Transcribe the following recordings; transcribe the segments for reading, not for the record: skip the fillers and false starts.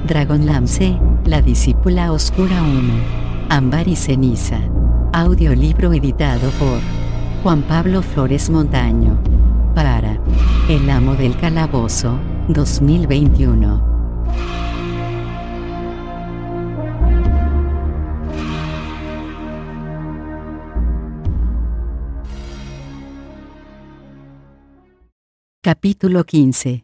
Dragonlance, la discípula oscura 1. Ámbar y ceniza. Audiolibro editado por Juan Pablo Flores Montaño. Para El amo del calabozo, 2021. Capítulo 15.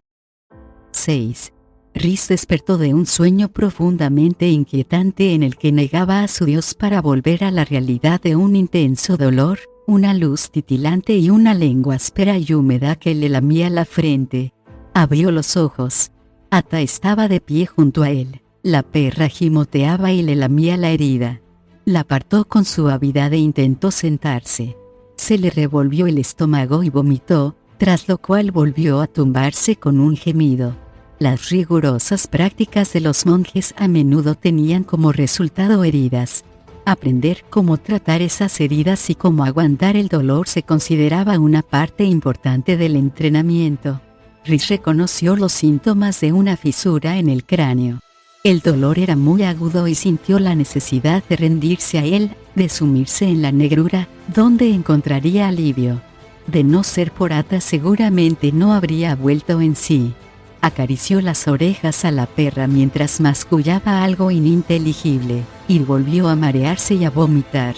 6. Rhys despertó de un sueño profundamente inquietante en el que negaba a su Dios para volver a la realidad de un intenso dolor, una luz titilante y una lengua áspera y húmeda que le lamía la frente. Abrió los ojos. Ata estaba de pie junto a él. La perra gimoteaba y le lamía la herida. La apartó con suavidad e intentó sentarse. Se le revolvió el estómago y vomitó, tras lo cual volvió a tumbarse con un gemido. Las rigurosas prácticas de los monjes a menudo tenían como resultado heridas. Aprender cómo tratar esas heridas y cómo aguantar el dolor se consideraba una parte importante del entrenamiento. Rhys reconoció los síntomas de una fisura en el cráneo. El dolor era muy agudo y sintió la necesidad de rendirse a él, de sumirse en la negrura, donde encontraría alivio. De no ser por Ata seguramente no habría vuelto en sí. Acarició las orejas a la perra mientras mascullaba algo ininteligible, y volvió a marearse y a vomitar.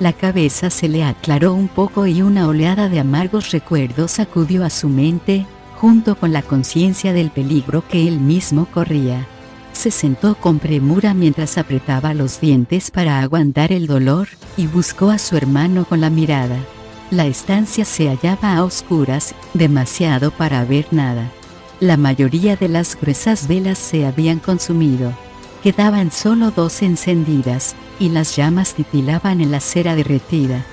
La cabeza se le aclaró un poco y una oleada de amargos recuerdos acudió a su mente, junto con la conciencia del peligro que él mismo corría. Se sentó con premura mientras apretaba los dientes para aguantar el dolor, y buscó a su hermano con la mirada. La estancia se hallaba a oscuras, demasiado para ver nada. La mayoría de las gruesas velas se habían consumido. Quedaban solo 2 encendidas, y las llamas titilaban en la cera derretida.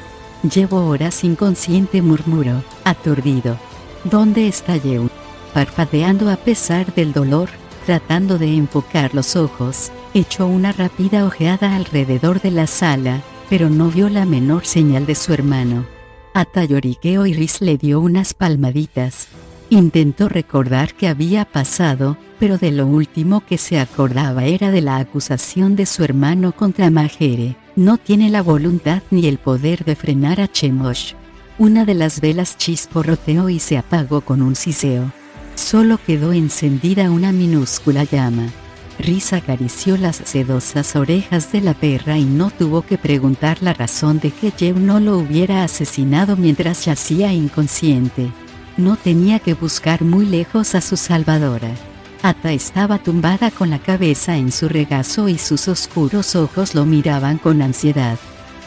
«Llevo horas inconsciente», murmuró, aturdido. «¿Dónde está Yeun?». Parpadeando a pesar del dolor, tratando de enfocar los ojos, echó una rápida ojeada alrededor de la sala, pero no vio la menor señal de su hermano. Ata lloriqueó y Rhys le dio unas palmaditas. Intentó recordar qué había pasado, pero de lo último que se acordaba era de la acusación de su hermano contra Majere. No tiene la voluntad ni el poder de frenar a Chemosh. Una de las velas chisporroteó y se apagó con un siseo. Solo quedó encendida una minúscula llama. Rhys acarició las sedosas orejas de la perra y no tuvo que preguntar la razón de que Yeun no lo hubiera asesinado mientras yacía inconsciente. No tenía que buscar muy lejos a su salvadora. Ata estaba tumbada con la cabeza en su regazo y sus oscuros ojos lo miraban con ansiedad.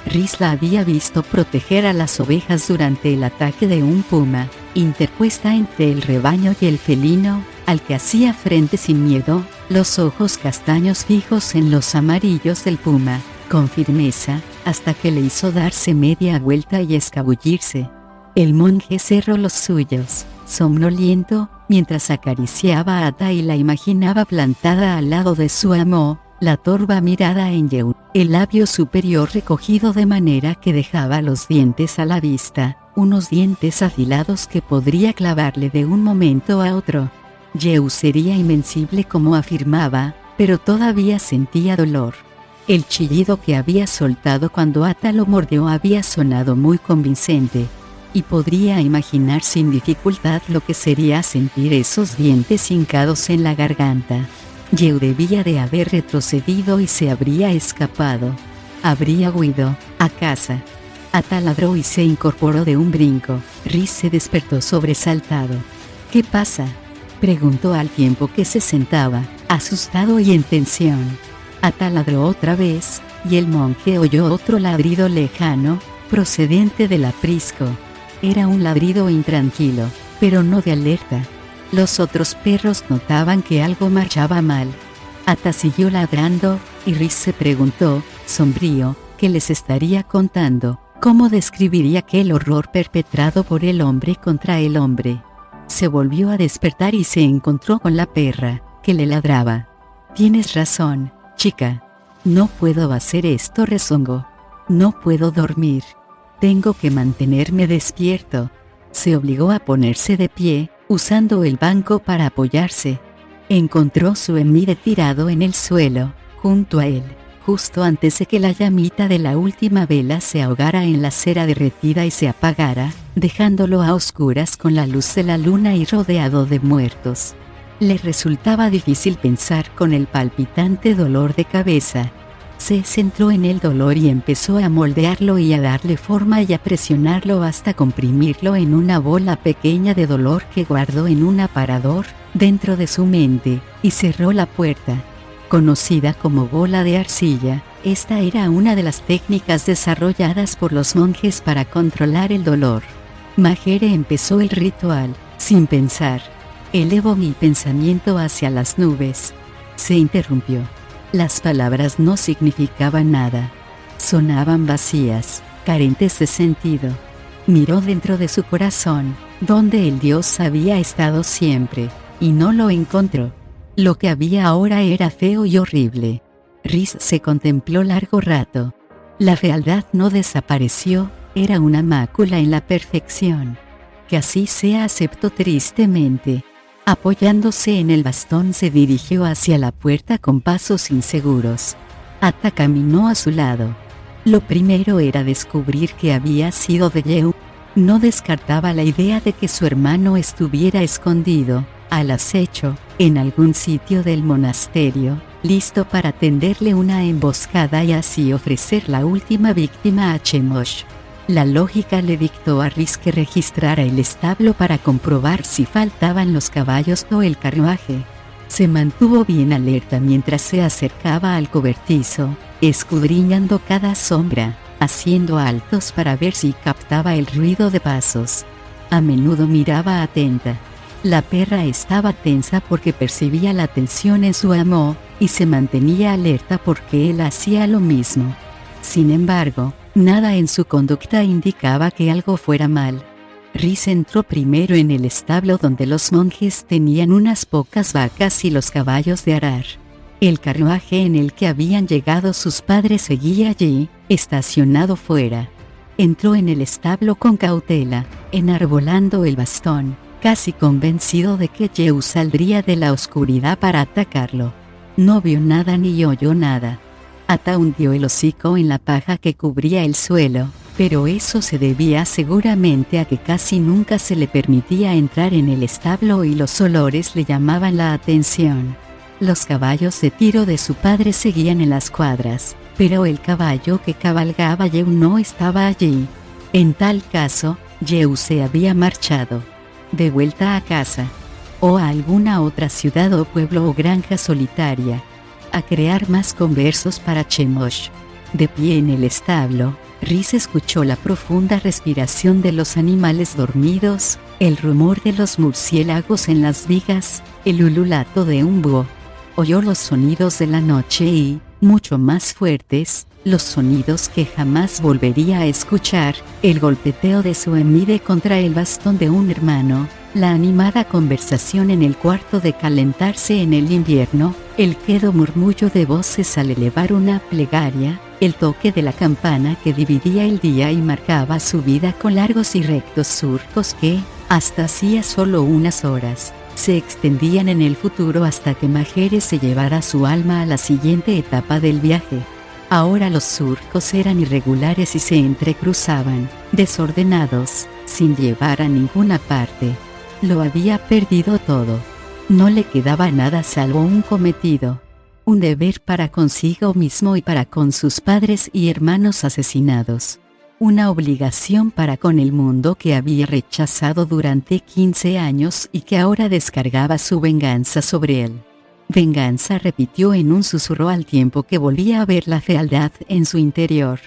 Rhys la había visto proteger a las ovejas durante el ataque de un puma, interpuesta entre el rebaño y el felino, al que hacía frente sin miedo, los ojos castaños fijos en los amarillos del puma, con firmeza, hasta que le hizo darse media vuelta y escabullirse. El monje cerró los suyos, somnoliento, mientras acariciaba a Ata y la imaginaba plantada al lado de su amo, la torva mirada en Yeun, el labio superior recogido de manera que dejaba los dientes a la vista, unos dientes afilados que podría clavarle de un momento a otro. Yeun sería invencible como afirmaba, pero todavía sentía dolor. El chillido que había soltado cuando Ata lo mordió había sonado muy convincente, y podría imaginar sin dificultad lo que sería sentir esos dientes hincados en la garganta. Yeun debía de haber retrocedido y se habría escapado. Habría huido a casa. Ata ladró y se incorporó de un brinco. Rhys se despertó sobresaltado. «¿Qué pasa?», preguntó al tiempo que se sentaba, asustado y en tensión. Ata ladró otra vez, y el monje oyó otro ladrido lejano, procedente del aprisco. Era un ladrido intranquilo, pero no de alerta. Los otros perros notaban que algo marchaba mal. Ata siguió ladrando, y Rhys se preguntó, sombrío, ¿qué les estaría contando? ¿Cómo describiría aquel horror perpetrado por el hombre contra el hombre? Se volvió a despertar y se encontró con la perra, que le ladraba. «Tienes razón, chica. No puedo hacer esto», rezongó. «No puedo dormir. Tengo que mantenerme despierto». Se obligó a ponerse de pie, usando el banco para apoyarse. Encontró su Emide tirado en el suelo, junto a él, justo antes de que la llamita de la última vela se ahogara en la cera derretida y se apagara, dejándolo a oscuras con la luz de la luna y rodeado de muertos. Le resultaba difícil pensar con el palpitante dolor de cabeza. Se centró en el dolor y empezó a moldearlo y a darle forma y a presionarlo hasta comprimirlo en una bola pequeña de dolor que guardó en un aparador dentro de su mente, y cerró la puerta. Conocida como bola de arcilla, esta era una de las técnicas desarrolladas por los monjes para controlar el dolor. Mahere empezó el ritual, sin pensar. Elevo mi pensamiento hacia las nubes. Se interrumpió. Las palabras no significaban nada. Sonaban vacías, carentes de sentido. Miró dentro de su corazón, donde el Dios había estado siempre, y no lo encontró. Lo que había ahora era feo y horrible. Riz se contempló largo rato. La fealdad no desapareció, era una mácula en la perfección. Que así sea, aceptó tristemente. Apoyándose en el bastón se dirigió hacia la puerta con pasos inseguros. Ata caminó a su lado. Lo primero era descubrir qué había sido de Yehu. No descartaba la idea de que su hermano estuviera escondido, al acecho, en algún sitio del monasterio, listo para tenderle una emboscada y así ofrecer la última víctima a Chemosh. La lógica le dictó a Riz que registrara el establo para comprobar si faltaban los caballos o el carruaje. Se mantuvo bien alerta mientras se acercaba al cobertizo, escudriñando cada sombra, haciendo altos para ver si captaba el ruido de pasos. A menudo miraba atenta. La perra estaba tensa porque percibía la tensión en su amo, y se mantenía alerta porque él hacía lo mismo. Sin embargo, nada en su conducta indicaba que algo fuera mal. Riz entró primero en el establo donde los monjes tenían unas pocas vacas y los caballos de arar. El carruaje en el que habían llegado sus padres seguía allí, estacionado fuera. Entró en el establo con cautela, enarbolando el bastón, casi convencido de que Yehu saldría de la oscuridad para atacarlo. No vio nada ni oyó nada. Ata hundió el hocico en la paja que cubría el suelo, pero eso se debía seguramente a que casi nunca se le permitía entrar en el establo y los olores le llamaban la atención. Los caballos de tiro de su padre seguían en las cuadras, pero el caballo que cabalgaba Yehu no estaba allí. En tal caso, Yehu se había marchado. De vuelta a casa, o a alguna otra ciudad o pueblo o granja solitaria, a crear más conversos para Chemosh. De pie en el establo, Riz escuchó la profunda respiración de los animales dormidos, el rumor de los murciélagos en las vigas, el ululato de un búho. Oyó los sonidos de la noche y, mucho más fuertes, los sonidos que jamás volvería a escuchar, el golpeteo de su Emide contra el bastón de un hermano, la animada conversación en el cuarto de calentarse en el invierno, el quedo murmullo de voces al elevar una plegaria, el toque de la campana que dividía el día y marcaba su vida con largos y rectos surcos que, hasta hacía solo unas horas, se extendían en el futuro hasta que Mahere se llevara su alma a la siguiente etapa del viaje. Ahora los surcos eran irregulares y se entrecruzaban, desordenados, sin llevar a ninguna parte. Lo había perdido todo. No le quedaba nada salvo un cometido, un deber para consigo mismo y para con sus padres y hermanos asesinados. Una obligación para con el mundo que había rechazado durante 15 años y que ahora descargaba su venganza sobre él. Venganza, repitió en un susurro al tiempo que volvía a ver la fealdad en su interior.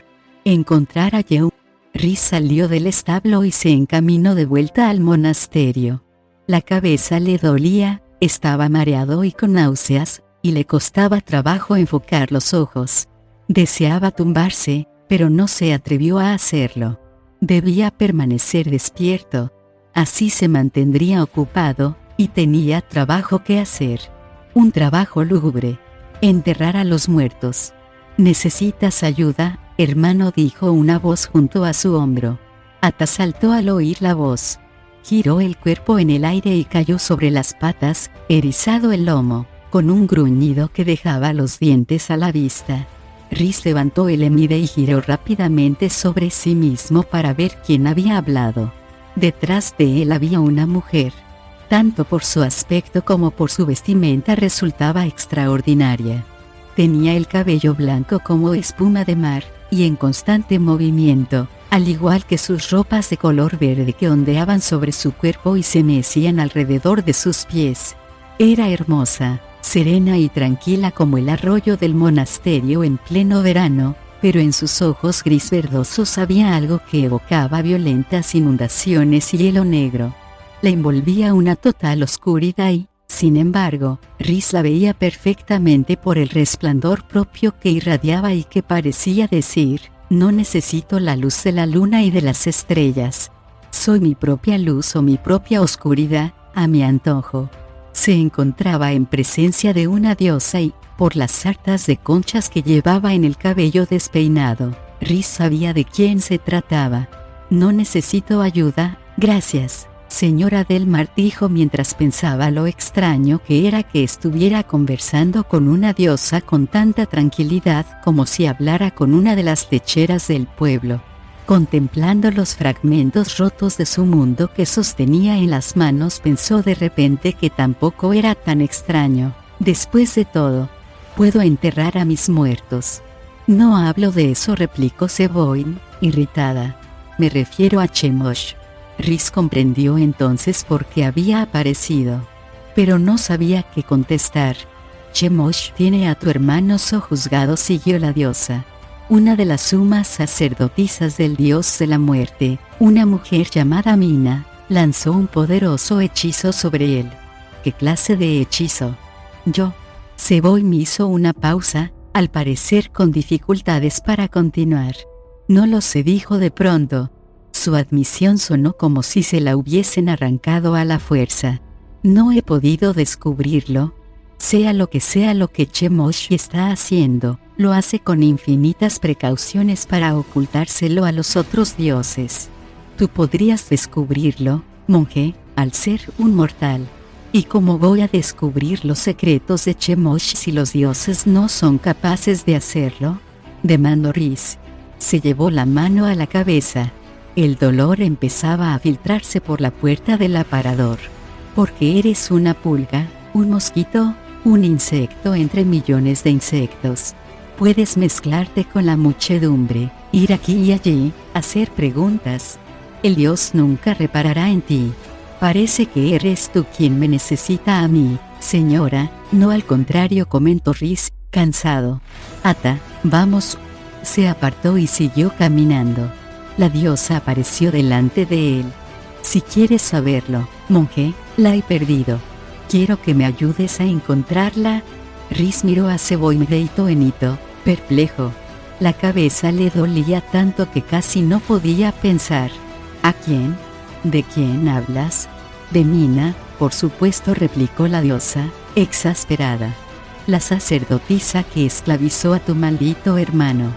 Encontrar a Yehu. Riz salió del establo y se encaminó de vuelta al monasterio. La cabeza le dolía, estaba mareado y con náuseas, y le costaba trabajo enfocar los ojos. Deseaba tumbarse, pero no se atrevió a hacerlo. Debía permanecer despierto. Así se mantendría ocupado, y tenía trabajo que hacer. Un trabajo lúgubre. Enterrar a los muertos. ¿Necesitas ayuda, hermano?, dijo una voz junto a su hombro. Ata saltó al oír la voz. giró el cuerpo en el aire y cayó sobre las patas, erizado el lomo, con un gruñido que dejaba los dientes a la vista. Rhys levantó el emide y giró rápidamente sobre sí mismo para ver quién había hablado. Detrás de él había una mujer. Tanto por su aspecto como por su vestimenta resultaba extraordinaria. Tenía el cabello blanco como espuma de mar, y en constante movimiento, al igual que sus ropas de color verde que ondeaban sobre su cuerpo y se mecían alrededor de sus pies. Era hermosa, serena y tranquila como el arroyo del monasterio en pleno verano, pero en sus ojos gris verdosos había algo que evocaba violentas inundaciones y hielo negro. La envolvía una total oscuridad y, sin embargo, Rhys la veía perfectamente por el resplandor propio que irradiaba y que parecía decir: no necesito la luz de la luna y de las estrellas. Soy mi propia luz o mi propia oscuridad, a mi antojo. Se encontraba en presencia de una diosa y, por las sartas de conchas que llevaba en el cabello despeinado, Rhys sabía de quién se trataba. No necesito ayuda, gracias, señora del Mar, dijo mientras pensaba lo extraño que era que estuviera conversando con una diosa con tanta tranquilidad como si hablara con una de las lecheras del pueblo. Contemplando los fragmentos rotos de su mundo que sostenía en las manos, pensó de repente que tampoco era tan extraño. Después de todo, puedo enterrar a mis muertos. No hablo de eso, replicó Seboin, irritada. Me refiero a Chemosh. Rhys comprendió entonces por qué había aparecido, pero no sabía qué contestar. Chemosh tiene a tu hermano sojuzgado, siguió la diosa. Una de las sumas sacerdotisas del dios de la muerte, una mujer llamada Mina, lanzó un poderoso hechizo sobre él. ¿Qué clase de hechizo? Seboin hizo una pausa, al parecer con dificultades para continuar. No lo sé, dijo de pronto. Su admisión sonó como si se la hubiesen arrancado a la fuerza. No he podido descubrirlo. Sea lo que Chemosh está haciendo, lo hace con infinitas precauciones para ocultárselo a los otros dioses. Tú podrías descubrirlo, monje, al ser un mortal. ¿Y cómo voy a descubrir los secretos de Chemosh si los dioses no son capaces de hacerlo? Demandó Rhys. Se llevó la mano a la cabeza. El dolor empezaba a filtrarse por la puerta del aparador. Porque eres una pulga, un mosquito, un insecto entre millones de insectos. Puedes mezclarte con la muchedumbre, ir aquí y allí, hacer preguntas. El dios nunca reparará en ti. Parece que eres tú quien me necesita a mí, señora, no al contrario, comentó Rhys, cansado. Ata, vamos. Se apartó y siguió caminando. La diosa apareció delante de él. Si quieres saberlo, monje, la he perdido. Quiero que me ayudes a encontrarla. Rhys miró a Seboin de hito en hito, perplejo. La cabeza le dolía tanto que casi no podía pensar. ¿A quién? ¿De quién hablas? De Mina, por supuesto, replicó la diosa, exasperada. La sacerdotisa que esclavizó a tu maldito hermano.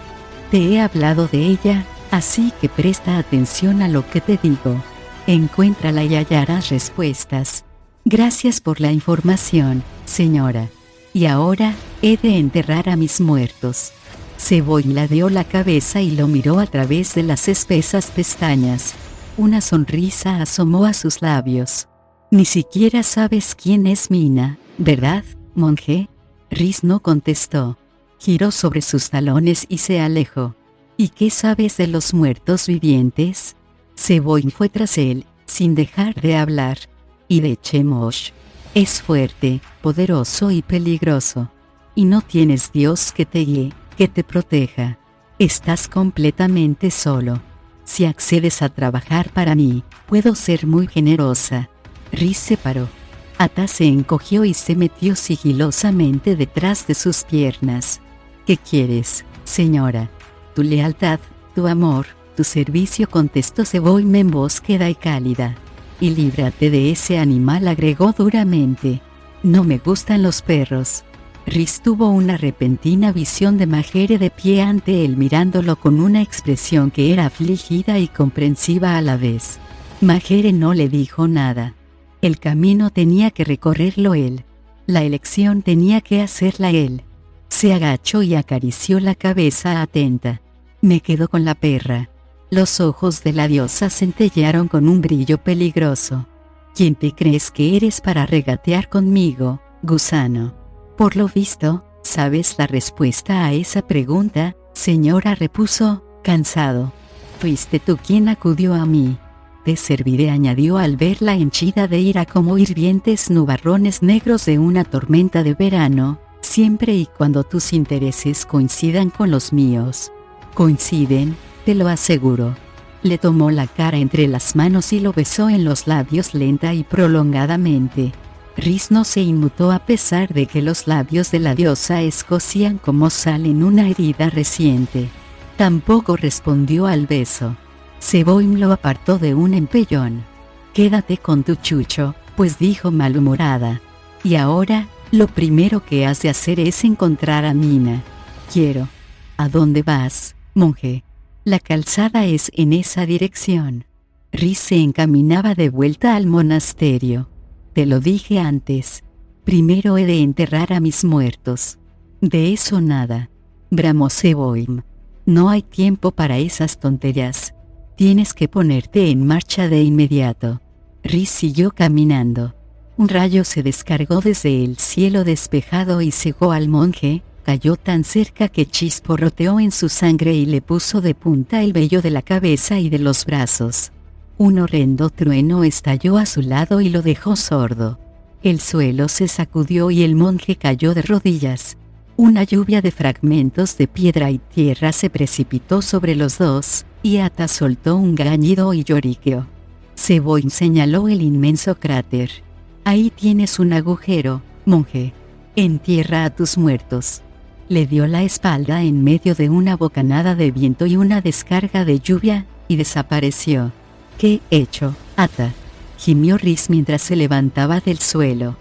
Te he hablado de ella, así que presta atención a lo que te digo. Encuéntrala y hallarás respuestas. Gracias por la información, señora. Y ahora, he de enterrar a mis muertos. Seboin ladeó la cabeza y lo miró a través de las espesas pestañas. Una sonrisa asomó a sus labios. Ni siquiera sabes quién es Mina, ¿verdad, monje? Rhys no contestó. Giró sobre sus talones y se alejó. ¿Y qué sabes de los muertos vivientes? Seboin fue tras él, sin dejar de hablar. Y de Chemosh. Es fuerte, poderoso y peligroso. Y no tienes Dios que te guíe, que te proteja. Estás completamente solo. Si accedes a trabajar para mí, puedo ser muy generosa. Rhys se paró. Ata se encogió y se metió sigilosamente detrás de sus piernas. ¿Qué quieres, señora? Tu lealtad, tu amor, tu servicio, contestó Seboin en voz queda y cálida. Y líbrate de ese animal, agregó duramente. No me gustan los perros. Rhys tuvo una repentina visión de Majere de pie ante él mirándolo con una expresión que era afligida y comprensiva a la vez. Mahere no le dijo nada. El camino tenía que recorrerlo él. La elección tenía que hacerla él. Se agachó y acarició la cabeza atenta. Me quedo con la perra. Los ojos de la diosa centellearon con un brillo peligroso. ¿Quién te crees que eres para regatear conmigo, gusano? Por lo visto, sabes la respuesta a esa pregunta, señora, repuso, cansado. Fuiste tú quien acudió a mí. Te serviré, añadió al verla henchida de ira como hirvientes nubarrones negros de una tormenta de verano, siempre y cuando tus intereses coincidan con los míos. Coinciden, te lo aseguro. Le tomó la cara entre las manos y lo besó en los labios lenta y prolongadamente. Rhys no se inmutó a pesar de que los labios de la diosa escocían como sal en una herida reciente. Tampoco respondió al beso. Seboim lo apartó de un empellón. Quédate con tu chucho, pues, dijo malhumorada. Y ahora, lo primero que has de hacer es encontrar a Mina. Quiero. ¿A dónde vas, monje? La calzada es en esa dirección. Rhys se encaminaba de vuelta al monasterio. Te lo dije antes. Primero he de enterrar a mis muertos. De eso nada. Bramó Seboim. No hay tiempo para esas tonterías. Tienes que ponerte en marcha de inmediato. Rhys siguió caminando. Un rayo se descargó desde el cielo despejado y cegó al monje. Cayó tan cerca que chisporroteó en su sangre y le puso de punta el vello de la cabeza y de los brazos. Un horrendo trueno estalló a su lado y lo dejó sordo. El suelo se sacudió y el monje cayó de rodillas. Una lluvia de fragmentos de piedra y tierra se precipitó sobre los dos, y Ata soltó un gañido y lloriqueó. Seboim señaló el inmenso cráter. Ahí tienes un agujero, monje. Entierra a tus muertos. Le dio la espalda en medio de una bocanada de viento y una descarga de lluvia, y desapareció. ¿Qué he hecho, Ata? Gimió Rhys mientras se levantaba del suelo.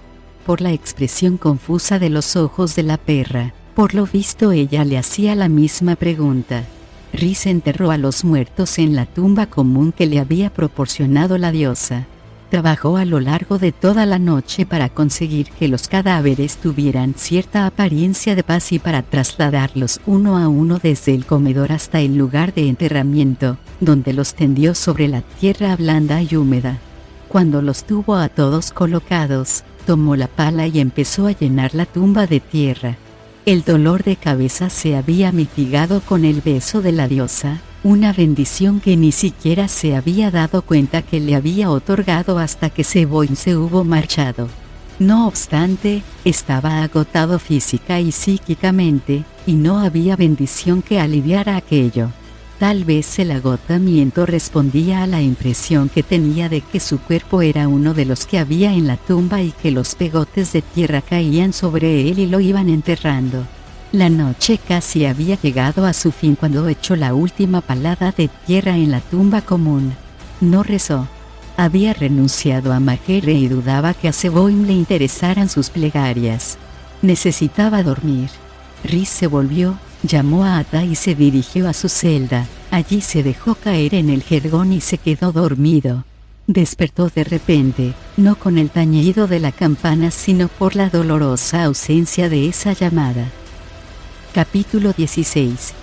Por la expresión confusa de los ojos de la perra, por lo visto ella le hacía la misma pregunta. Rhys enterró a los muertos en la tumba común que le había proporcionado la diosa. Trabajó a lo largo de toda la noche para conseguir que los cadáveres tuvieran cierta apariencia de paz y para trasladarlos uno a uno desde el comedor hasta el lugar de enterramiento, donde los tendió sobre la tierra blanda y húmeda. Cuando los tuvo a todos colocados, tomó la pala y empezó a llenar la tumba de tierra. El dolor de cabeza se había mitigado con el beso de la diosa, una bendición que ni siquiera se había dado cuenta que le había otorgado hasta que Seboim se hubo marchado. No obstante, estaba agotado física y psíquicamente, y no había bendición que aliviara aquello. Tal vez el agotamiento respondía a la impresión que tenía de que su cuerpo era uno de los que había en la tumba y que los pegotes de tierra caían sobre él y lo iban enterrando. La noche casi había llegado a su fin cuando echó la última palada de tierra en la tumba común. No rezó. Había renunciado a Mahere y dudaba que a Seboim le interesaran sus plegarias. Necesitaba dormir. Rhys se volvió, llamó a Ata y se dirigió a su celda. Allí se dejó caer en el jergón y se quedó dormido. Despertó de repente, no con el tañido de la campana sino por la dolorosa ausencia de esa llamada. Capítulo 16.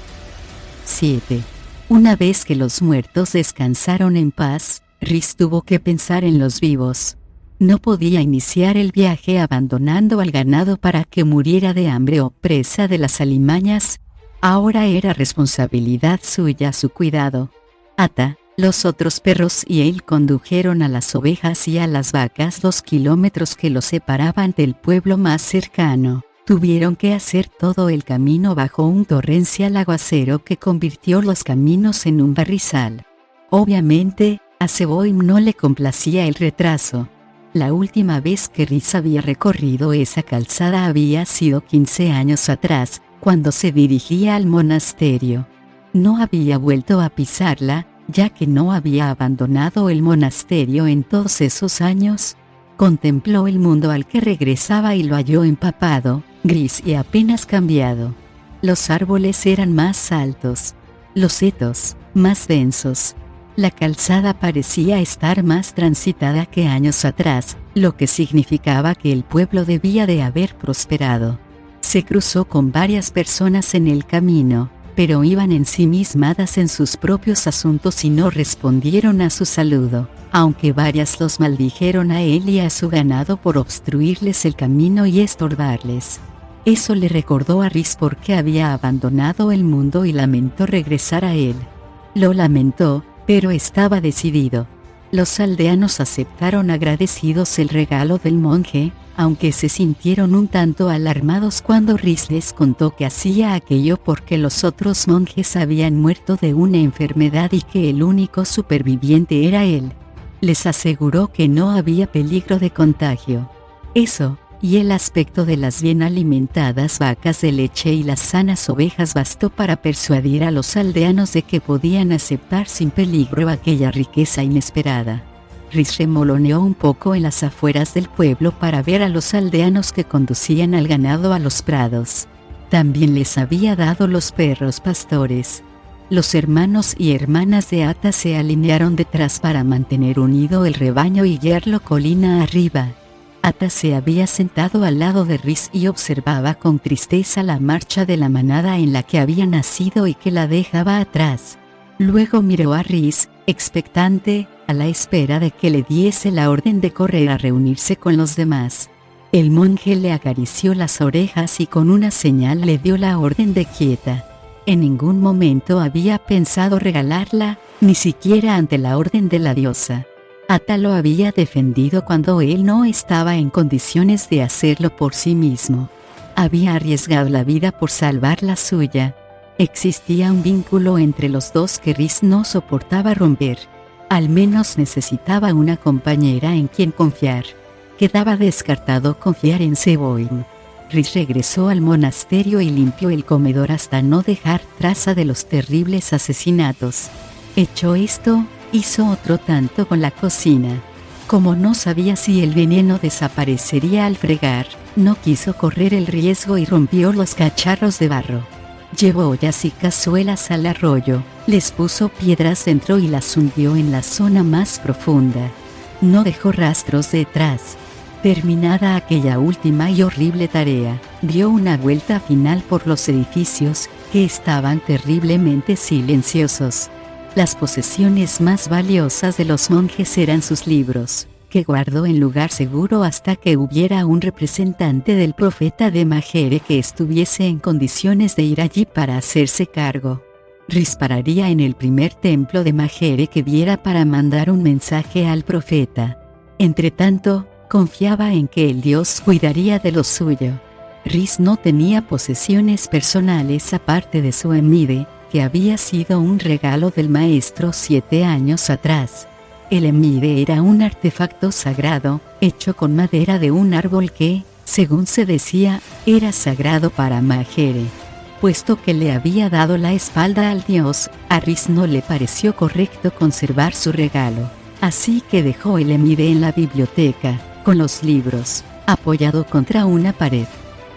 7. Una vez que los muertos descansaron en paz, Rhys tuvo que pensar en los vivos. No podía iniciar el viaje abandonando al ganado para que muriera de hambre o presa de las alimañas. Ahora era responsabilidad suya su cuidado. Ata, los otros perros y él condujeron a las ovejas y a las vacas 2 kilómetros que los separaban del pueblo más cercano. Tuvieron que hacer todo el camino bajo un torrencial aguacero que convirtió los caminos en un barrizal. Obviamente, a Seboim no le complacía el retraso. La última vez que Rhys había recorrido esa calzada había sido 15 años atrás, cuando se dirigía al monasterio. No había vuelto a pisarla, ya que no había abandonado el monasterio en todos esos años. Contempló el mundo al que regresaba y lo halló empapado, gris y apenas cambiado. Los árboles eran más altos, los setos, más densos. La calzada parecía estar más transitada que años atrás, lo que significaba que el pueblo debía de haber prosperado. Se cruzó con varias personas en el camino, pero iban ensimismadas en sus propios asuntos y no respondieron a su saludo, aunque varias los maldijeron a él y a su ganado por obstruirles el camino y estorbarles. Eso le recordó a Rhys por qué había abandonado el mundo y lamentó regresar a él. Lo lamentó, pero estaba decidido. Los aldeanos aceptaron agradecidos el regalo del monje, aunque se sintieron un tanto alarmados cuando Rhys les contó que hacía aquello porque los otros monjes habían muerto de una enfermedad y que el único superviviente era él. Les aseguró que no había peligro de contagio. Eso, y el aspecto de las bien alimentadas vacas de leche y las sanas ovejas bastó para persuadir a los aldeanos de que podían aceptar sin peligro aquella riqueza inesperada. Rhys remoloneó un poco en las afueras del pueblo para ver a los aldeanos que conducían al ganado a los prados. También les había dado los perros pastores. Los hermanos y hermanas de Ata se alinearon detrás para mantener unido el rebaño y guiarlo colina arriba. Ata se había sentado al lado de Rhys y observaba con tristeza la marcha de la manada en la que había nacido y que la dejaba atrás. Luego miró a Rhys, expectante, a la espera de que le diese la orden de correr a reunirse con los demás. El monje le acarició las orejas y con una señal le dio la orden de quieta. En ningún momento había pensado regalarla, ni siquiera ante la orden de la diosa. Ata lo había defendido cuando él no estaba en condiciones de hacerlo por sí mismo. Había arriesgado la vida por salvar la suya. Existía un vínculo entre los dos que Rhys no soportaba romper. Al menos necesitaba una compañera en quien confiar. Quedaba descartado confiar en Seboin. Rhys regresó al monasterio y limpió el comedor hasta no dejar traza de los terribles asesinatos. Hecho esto, hizo otro tanto con la cocina. Como no sabía si el veneno desaparecería al fregar, no quiso correr el riesgo y rompió los cacharros de barro. Llevó ollas y cazuelas al arroyo, les puso piedras dentro y las hundió en la zona más profunda. No dejó rastros detrás. Terminada aquella última y horrible tarea, dio una vuelta final por los edificios, que estaban terriblemente silenciosos. Las posesiones más valiosas de los monjes eran sus libros, que guardó en lugar seguro hasta que hubiera un representante del profeta de Majere que estuviese en condiciones de ir allí para hacerse cargo. Rhys pararía en el primer templo de Majere que viera para mandar un mensaje al profeta. Entretanto, confiaba en que el dios cuidaría de lo suyo. Rhys no tenía posesiones personales aparte de su emide, que había sido un regalo del maestro 7 años atrás. El emide era un artefacto sagrado, hecho con madera de un árbol que, según se decía, era sagrado para Majere. Puesto que le había dado la espalda al dios, a Rhys no le pareció correcto conservar su regalo. Así que dejó el emide en la biblioteca, con los libros, apoyado contra una pared.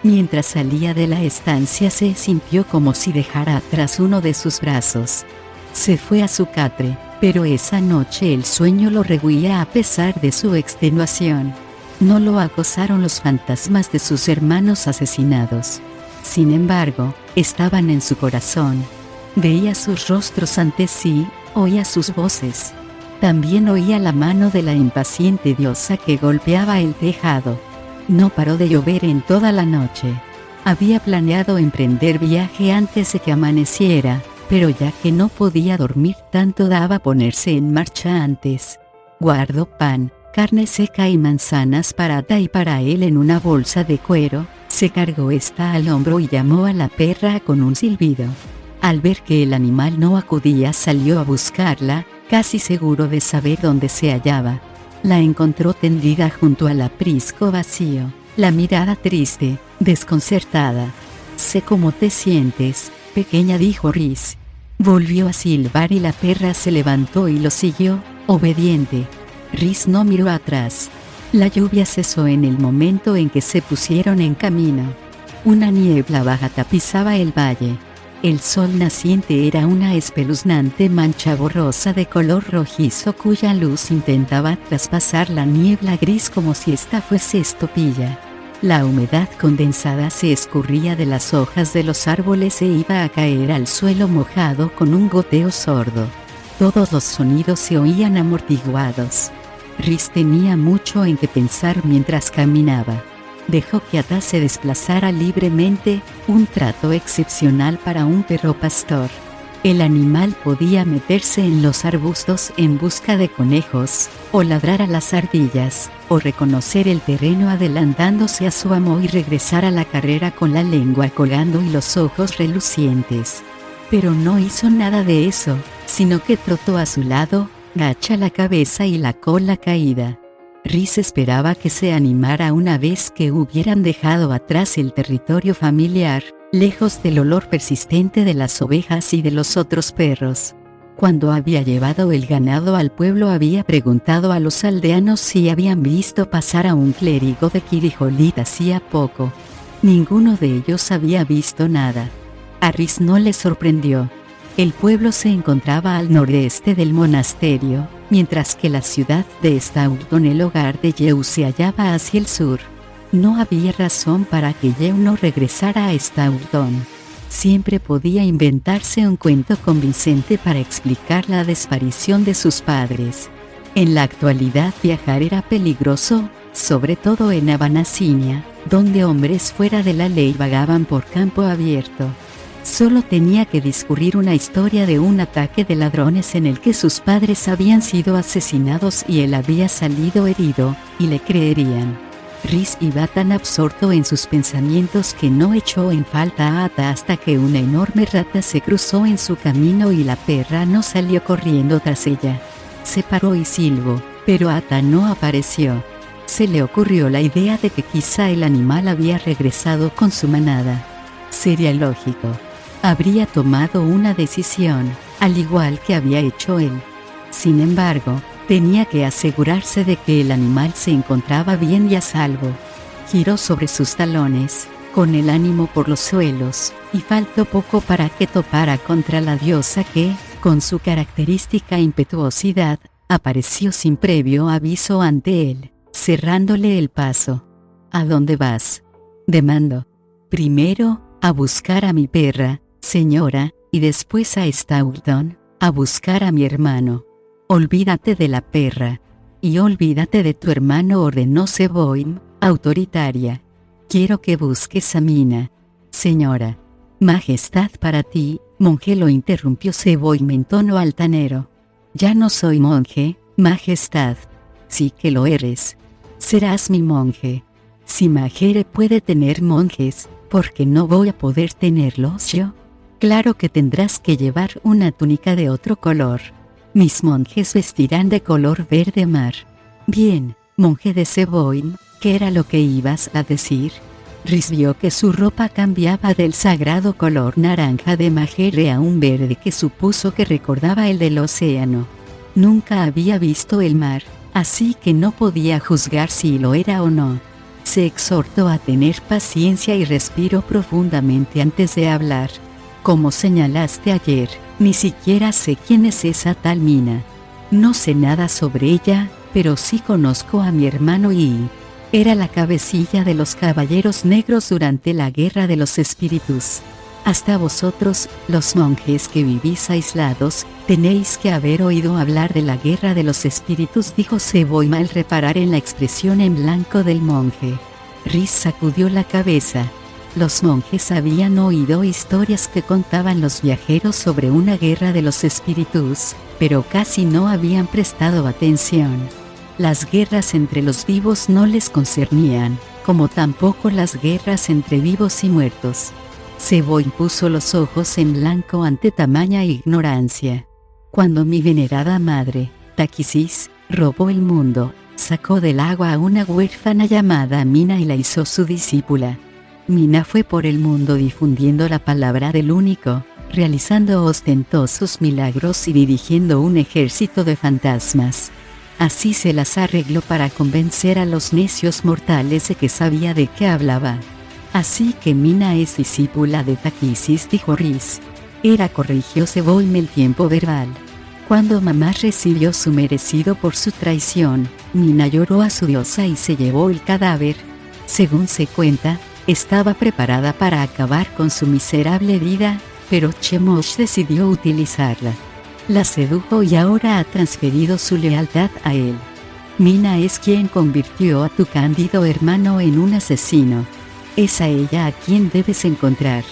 Mientras salía de la estancia se sintió como si dejara atrás uno de sus brazos. Se fue a su catre, pero esa noche el sueño lo rehuía a pesar de su extenuación. No lo acosaron los fantasmas de sus hermanos asesinados. Sin embargo, estaban en su corazón. Veía sus rostros ante sí, oía sus voces. También oía la mano de la impaciente diosa que golpeaba el tejado. No paró de llover en toda la noche. Había planeado emprender viaje antes de que amaneciera, pero ya que no podía dormir tanto daba ponerse en marcha antes. Guardó pan, carne seca y manzanas para Ata y para él en una bolsa de cuero, se cargó esta al hombro y llamó a la perra con un silbido. Al ver que el animal no acudía salió a buscarla, casi seguro de saber dónde se hallaba. La encontró tendida junto al aprisco vacío, la mirada triste, desconcertada. «Sé cómo te sientes, pequeña», dijo Rhys. Volvió a silbar y la perra se levantó y lo siguió, obediente. Rhys no miró atrás. La lluvia cesó en el momento en que se pusieron en camino. Una niebla baja tapizaba el valle. El sol naciente era una espeluznante mancha borrosa de color rojizo cuya luz intentaba traspasar la niebla gris como si ésta fuese estopilla. La humedad condensada se escurría de las hojas de los árboles e iba a caer al suelo mojado con un goteo sordo. Todos los sonidos se oían amortiguados. Rhys tenía mucho en que pensar mientras caminaba. Dejó que Ata se desplazara libremente, un trato excepcional para un perro pastor. El animal podía meterse en los arbustos en busca de conejos, o ladrar a las ardillas, o reconocer el terreno adelantándose a su amo y regresar a la carrera con la lengua colgando y los ojos relucientes. Pero no hizo nada de eso, sino que trotó a su lado, gacha la cabeza y la cola caída. Rhys esperaba que se animara una vez que hubieran dejado atrás el territorio familiar, lejos del olor persistente de las ovejas y de los otros perros. Cuando había llevado el ganado al pueblo había preguntado a los aldeanos si habían visto pasar a un clérigo de Kirijolit hacía poco. Ninguno de ellos había visto nada. A Rhys no le sorprendió. El pueblo se encontraba al noreste del monasterio, mientras que la ciudad de Staunton, el hogar de Yew, se hallaba hacia el sur. No había razón para que Yew no regresara a Staunton. Siempre podía inventarse un cuento convincente para explicar la desaparición de sus padres. En la actualidad viajar era peligroso, sobre todo en Abanasinia, donde hombres fuera de la ley vagaban por campo abierto. Solo tenía que discurrir una historia de un ataque de ladrones en el que sus padres habían sido asesinados y él había salido herido, y le creerían. Rhys iba tan absorto en sus pensamientos que no echó en falta a Ata hasta que una enorme rata se cruzó en su camino y la perra no salió corriendo tras ella. Se paró y silbó, pero Ata no apareció. Se le ocurrió la idea de que quizá el animal había regresado con su manada. Sería lógico. Habría tomado una decisión, al igual que había hecho él. Sin embargo, tenía que asegurarse de que el animal se encontraba bien y a salvo. Giró sobre sus talones, con el ánimo por los suelos, y faltó poco para que topara contra la diosa que, con su característica impetuosidad, apareció sin previo aviso ante él, cerrándole el paso. ¿A dónde vas?, demandó. Primero, a buscar a mi perra, señora, y después a Staunton, a buscar a mi hermano. Olvídate de la perra. Y olvídate de tu hermano, ordenó Seboim, autoritaria. Quiero que busques a Mina. Señora. Majestad para ti, monje, lo interrumpió Seboim en tono altanero. Ya no soy monje, majestad. Sí que lo eres. Serás mi monje. Si Majere puede tener monjes, ¿por qué no voy a poder tenerlos yo? Claro que tendrás que llevar una túnica de otro color. Mis monjes vestirán de color verde mar. Bien, monje de Seboim, ¿qué era lo que ibas a decir? Rhys vio que su ropa cambiaba del sagrado color naranja de Majere a un verde que supuso que recordaba el del océano. Nunca había visto el mar, así que no podía juzgar si lo era o no. Se exhortó a tener paciencia y respiró profundamente antes de hablar. Como señalaste ayer, ni siquiera sé quién es esa tal Mina. No sé nada sobre ella, pero sí conozco a mi hermano y... Era la cabecilla de los Caballeros Negros durante la Guerra de los Espíritus. Hasta vosotros, los monjes que vivís aislados, tenéis que haber oído hablar de la Guerra de los Espíritus, dijo Seboim al reparar en la expresión en blanco del monje. Rhys sacudió la cabeza. Los monjes habían oído historias que contaban los viajeros sobre una guerra de los espíritus, pero casi no habían prestado atención. Las guerras entre los vivos no les concernían, como tampoco las guerras entre vivos y muertos. Seboim puso los ojos en blanco ante tamaña ignorancia. Cuando mi venerada madre, Taquisis, robó el mundo, sacó del agua a una huérfana llamada Mina y la hizo su discípula. Mina fue por el mundo difundiendo la palabra del único, realizando ostentosos milagros y dirigiendo un ejército de fantasmas. Así se las arregló para convencer a los necios mortales de que sabía de qué hablaba. Así que Mina es discípula de Taquisis, dijo Rhys. Era, corrigió Seboim, el tiempo verbal. Cuando mamá recibió su merecido por su traición, Mina lloró a su diosa y se llevó el cadáver. Según se cuenta, estaba preparada para acabar con su miserable vida, pero Chemosh decidió utilizarla. La sedujo y ahora ha transferido su lealtad a él. Mina es quien convirtió a tu cándido hermano en un asesino. Es a ella a quien debes encontrar.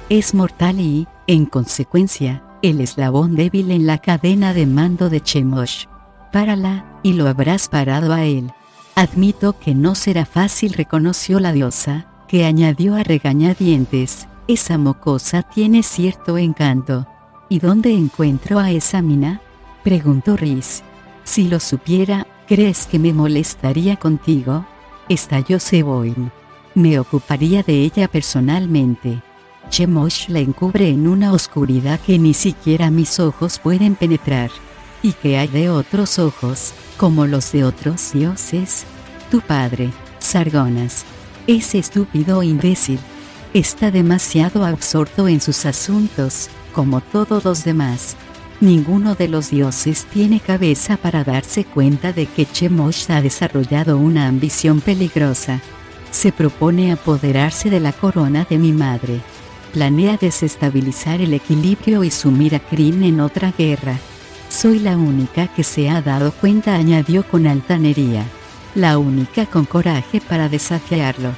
Es mortal y, en consecuencia, el eslabón débil en la cadena de mando de Chemosh. Párala, y lo habrás parado a él. Admito que no será fácil, reconoció la diosa, que añadió a regañadientes, esa mocosa tiene cierto encanto. ¿Y dónde encuentro a esa Mina?, preguntó Rhys. Si lo supiera, ¿crees que me molestaría contigo?, estalló Seboim. Me ocuparía de ella personalmente. Chemosh la encubre en una oscuridad que ni siquiera mis ojos pueden penetrar. ¿Y qué hay de otros ojos, como los de otros dioses? Tu padre, Sargonas. Ese estúpido imbécil. Está demasiado absorto en sus asuntos, como todos los demás. Ninguno de los dioses tiene cabeza para darse cuenta de que Chemosh ha desarrollado una ambición peligrosa. Se propone apoderarse de la corona de mi madre. Planea desestabilizar el equilibrio y sumir a Kryn en otra guerra. Soy la única que se ha dado cuenta, añadió con altanería. La única con coraje para desafiarlo.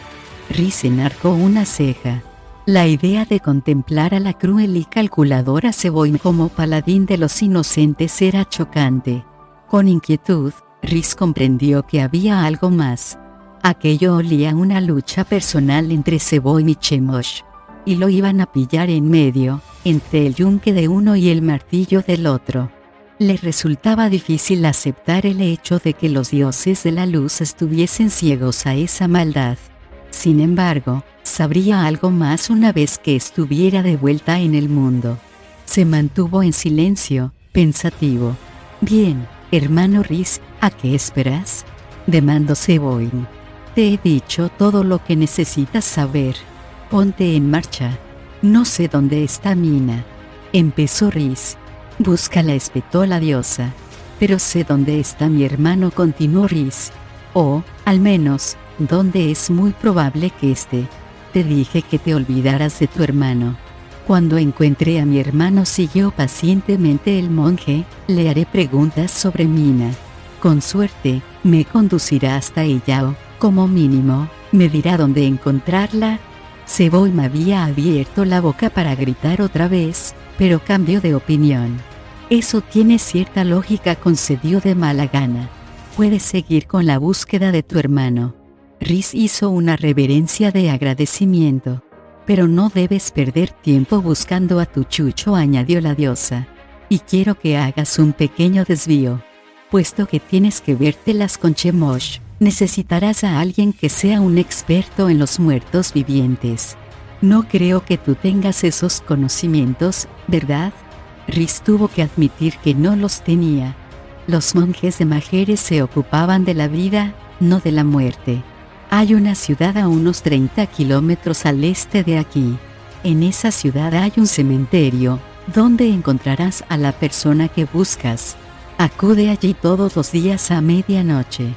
Rhys enarcó una ceja. La idea de contemplar a la cruel y calculadora Seboim como paladín de los inocentes era chocante. Con inquietud, Rhys comprendió que había algo más. Aquello olía a una lucha personal entre Seboim y Chemosh. Y lo iban a pillar en medio, entre el yunque de uno y el martillo del otro. Le resultaba difícil aceptar el hecho de que los dioses de la luz estuviesen ciegos a esa maldad. Sin embargo, sabría algo más una vez que estuviera de vuelta en el mundo. Se mantuvo en silencio, pensativo. Bien, hermano Rhys, ¿a qué esperas?, demandó Seboim. Te he dicho todo lo que necesitas saber. Ponte en marcha. No sé dónde está Mina, empezó Rhys. Búscala, espetó la diosa. Pero sé dónde está mi hermano, continuó Rhys. O, al menos, donde es muy probable que esté. Te dije que te olvidaras de tu hermano. Cuando encuentre a mi hermano, siguió pacientemente el monje, le haré preguntas sobre Mina. Con suerte, me conducirá hasta ella o, como mínimo, me dirá dónde encontrarla. Seboim había abierto la boca para gritar otra vez, pero cambió de opinión. Eso tiene cierta lógica, concedió de mala gana. Puedes seguir con la búsqueda de tu hermano. Rhys hizo una reverencia de agradecimiento. Pero no debes perder tiempo buscando a tu chucho, añadió la diosa. Y quiero que hagas un pequeño desvío. Puesto que tienes que vértelas con Chemosh, necesitarás a alguien que sea un experto en los muertos vivientes. No creo que tú tengas esos conocimientos, ¿verdad? Rhys tuvo que admitir que no los tenía. Los monjes de Majeres se ocupaban de la vida, no de la muerte. Hay una ciudad a unos 30 kilómetros al este de aquí. En esa ciudad hay un cementerio, donde encontrarás a la persona que buscas. Acude allí todos los días a medianoche.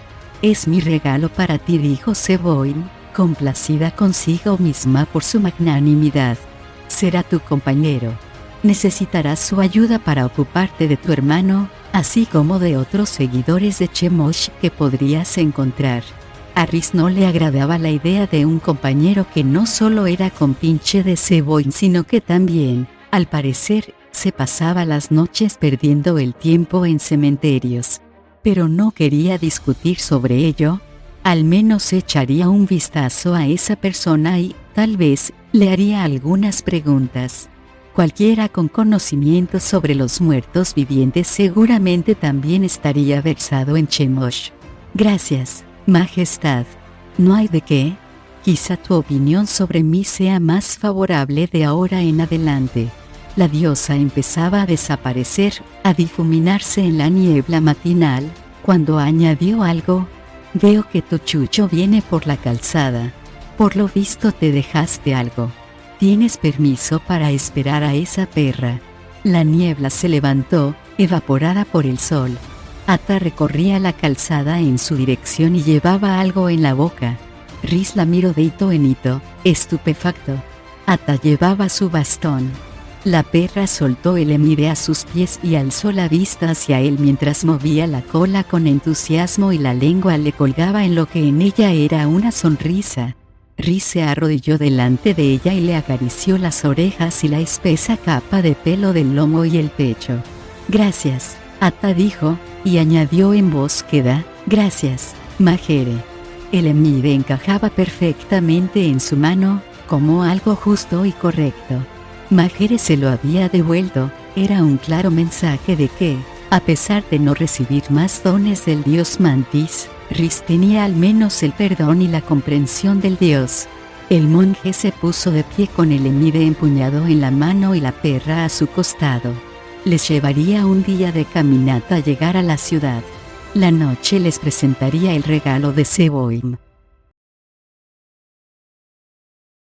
Es mi regalo para ti, dijo Seboim, complacida consigo misma por su magnanimidad. Será tu compañero. Necesitarás su ayuda para ocuparte de tu hermano, así como de otros seguidores de Chemosh que podrías encontrar. A Rhys no le agradaba la idea de un compañero que no solo era compinche de Seboim, sino que también, al parecer, se pasaba las noches perdiendo el tiempo en cementerios. Pero no quería discutir sobre ello. Al menos echaría un vistazo a esa persona y, tal vez, le haría algunas preguntas. Cualquiera con conocimiento sobre los muertos vivientes seguramente también estaría versado en Chemosh. Gracias, Majestad. No hay de qué. Quizá tu opinión sobre mí sea más favorable de ahora en adelante. La diosa empezaba a desaparecer, a difuminarse en la niebla matinal, cuando añadió algo. Veo que tu chucho viene por la calzada. Por lo visto te dejaste algo. Tienes permiso para esperar a esa perra. La niebla se levantó, evaporada por el sol. Atta recorría la calzada en su dirección y llevaba algo en la boca. Rhys la miró de hito en hito, estupefacto. Atta llevaba su bastón. La perra soltó el emire a sus pies y alzó la vista hacia él mientras movía la cola con entusiasmo y la lengua le colgaba en lo que en ella era una sonrisa. Rhys se arrodilló delante de ella y le acarició las orejas y la espesa capa de pelo del lomo y el pecho. «Gracias», Atta dijo, y añadió en voz queda, «Gracias, Majere». El emire encajaba perfectamente en su mano, como algo justo y correcto. Majere se lo había devuelto, era un claro mensaje de que, a pesar de no recibir más dones del dios Mantis, Rhys tenía al menos el perdón y la comprensión del dios. El monje se puso de pie con el emire empuñado en la mano y la perra a su costado. Les llevaría un día de caminata a llegar a la ciudad. La noche les presentaría el regalo de Seboim.